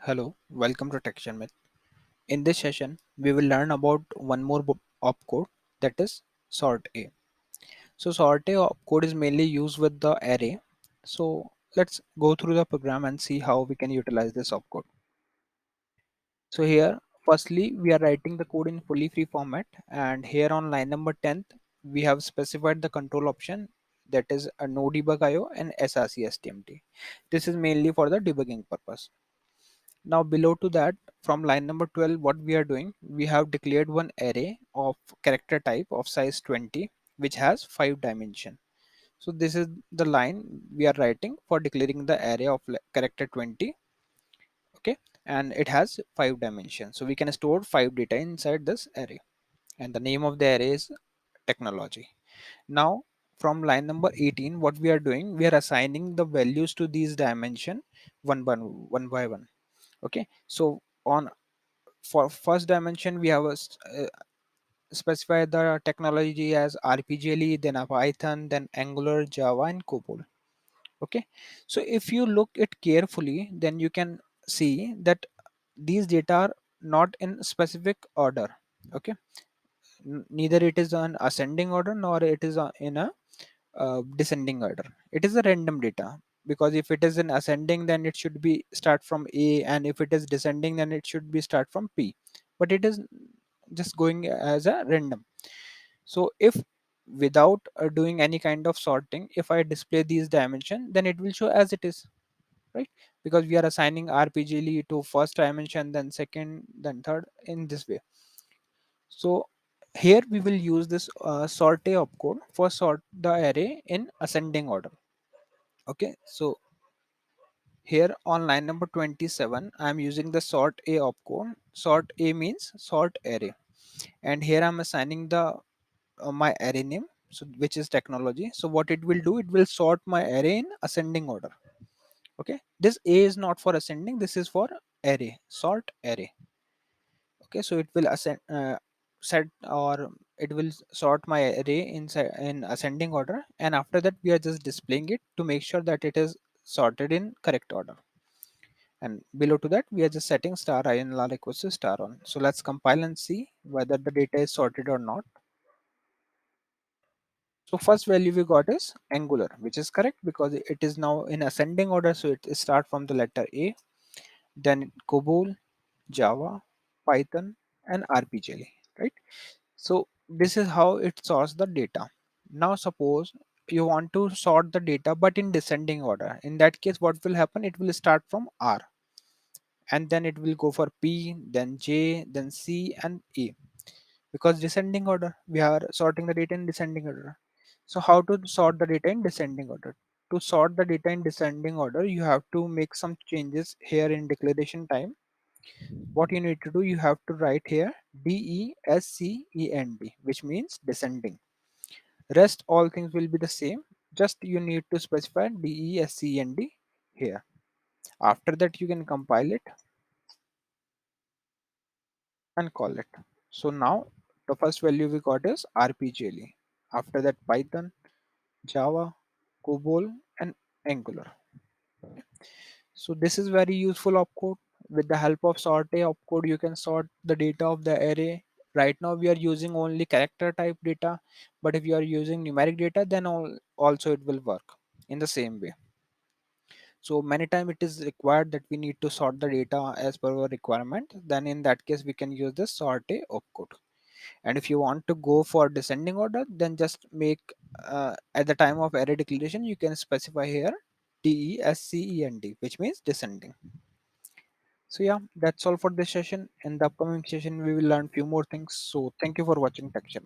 Hello, welcome to Tech Sharmit. In this session, we will learn about one more opcode, that is sort A. So sort A opcode is mainly used with the array. So let's go through the program and see how we can utilize this opcode. So here, firstly, we are writing the code in fully free format, and here on line number 10th, we have specified the control option, that is a no debug IO and src stmt. This is mainly for the debugging purpose. Now below to that, from line number 12, what we are doing, we have declared one array of character type of size 20, which has 5 dimension. So this is the line we are writing for declaring the array of character 20. Okay, and it has 5 dimensions. So we can store 5 data inside this array, and the name of the array is technology. Now from line number 18, what we are doing, we are assigning the values to these dimension one by one. Okay, so on for first dimension we have specify the technology as RPGLE, then a Python, then Angular, Java, and COBOL. Okay, so if you look it carefully, then you can see that these data are not in specific order. Okay, neither it is on ascending order nor it is in a descending order. It is a random data, because if it is in ascending, then it should be start from A, and if it is descending, then it should be start from P, but it is just going as a random. So if without doing any kind of sorting, if I display these dimension, then it will show as it is, right? Because we are assigning RPGLE to first dimension, then second, then third, in this way. So here we will use this sort A opcode for sort the array in ascending order. Okay, so here on line number 27, I am using the sort A opcode. Sort A means sort array, and here I'm assigning the my array name, so which is technology. So what it will do, it will sort my array in ascending order. Okay, this A is not for ascending, this is for array, sort array. Okay, so it will ascend set, or it will sort my array in ascending order, and after that we are just displaying it to make sure that it is sorted in correct order. And below to that, we are just setting star inl equals to star on. So let's compile and see whether the data is sorted or not. So first value we got is Angular, which is correct because it is now in ascending order. So it start from the letter A, then COBOL, Java, Python, and RPGLE, right? So this is how it sorts the data. Now suppose you want to sort the data but in descending order. In that case, what will happen? It will start from R, and then it will go for P, then J, then C, and A. Because descending order, we are sorting the data in descending order. So how to sort the data in descending order? To sort the data in descending order, you have to make some changes here in declaration time. What you need to do, you have to write here DESCEND, which means descending. Rest all things will be the same, just you need to specify DESCEND here. After that, you can compile it and call it. So now the first value we got is RPGLE. After that, Python, Java, COBOL, and Angular. So this is very useful opcode. With the help of sort A opcode, you can sort the data of the array. Right now we are using only character type data, but if you are using numeric data, then also it will work in the same way. So many times it is required that we need to sort the data as per our requirement. Then in that case, we can use this sort A opcode. And if you want to go for descending order, then just make at the time of array declaration, you can specify here DESCEND, which means descending. So yeah, that's all for this session. In the upcoming session, we will learn few more things. So thank you for watching Texture.